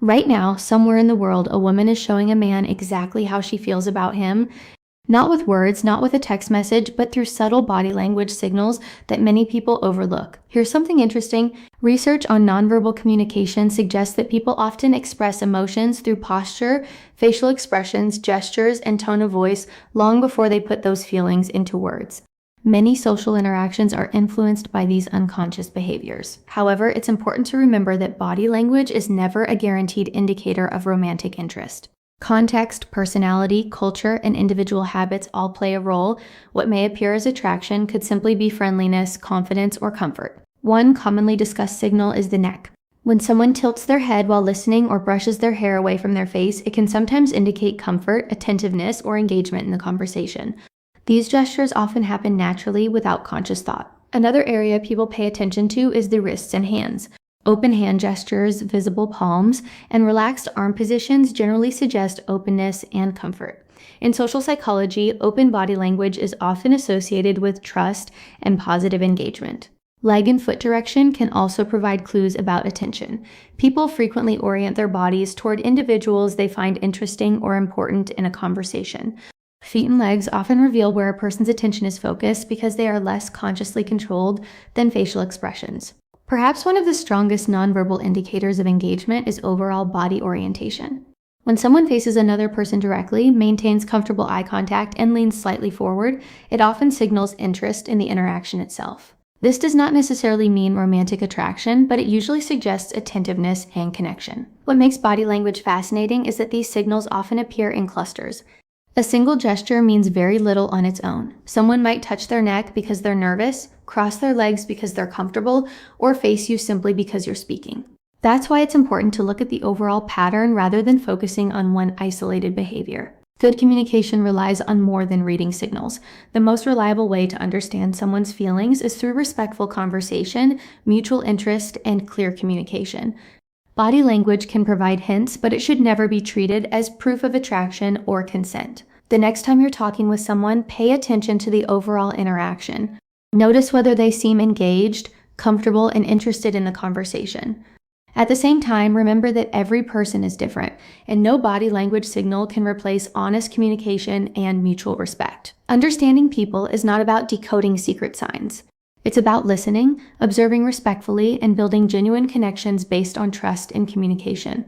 Right now, somewhere in the world, a woman is showing a man exactly how she feels about him, not with words, not with a text message, but through subtle body language signals that many people overlook. Here's something interesting. Research on nonverbal communication suggests that people often express emotions through posture, facial expressions, gestures, and tone of voice long before they put those feelings into words. Many social interactions are influenced by these unconscious behaviors. However, it's important to remember that body language is never a guaranteed indicator of romantic interest. Context, personality, culture, and individual habits all play a role. What may appear as attraction could simply be friendliness, confidence, or comfort. One commonly discussed signal is the neck. When someone tilts their head while listening or brushes their hair away from their face, it can sometimes indicate comfort, attentiveness, or engagement in the conversation. These gestures often happen naturally without conscious thought. Another area people pay attention to is the wrists and hands. Open hand gestures, visible palms, and relaxed arm positions generally suggest openness and comfort. In social psychology, open body language is often associated with trust and positive engagement. Leg and foot direction can also provide clues about attention. People frequently orient their bodies toward individuals they find interesting or important in a conversation. Feet and legs often reveal where a person's attention is focused because they are less consciously controlled than facial expressions. Perhaps one of the strongest nonverbal indicators of engagement is overall body orientation. When someone faces another person directly, maintains comfortable eye contact, and leans slightly forward, it often signals interest in the interaction itself. This does not necessarily mean romantic attraction, but it usually suggests attentiveness and connection. What makes body language fascinating is that these signals often appear in clusters. A single gesture means very little on its own. Someone might touch their neck because they're nervous, cross their legs because they're comfortable, or face you simply because you're speaking. That's why it's important to look at the overall pattern rather than focusing on one isolated behavior. Good communication relies on more than reading signals. The most reliable way to understand someone's feelings is through respectful conversation, mutual interest, and clear communication. Body language can provide hints, but it should never be treated as proof of attraction or consent. The next time you're talking with someone, pay attention to the overall interaction. Notice whether they seem engaged, comfortable, and interested in the conversation. At the same time, remember that every person is different, and no body language signal can replace honest communication and mutual respect. Understanding people is not about decoding secret signs. It's about listening, observing respectfully, and building genuine connections based on trust and communication.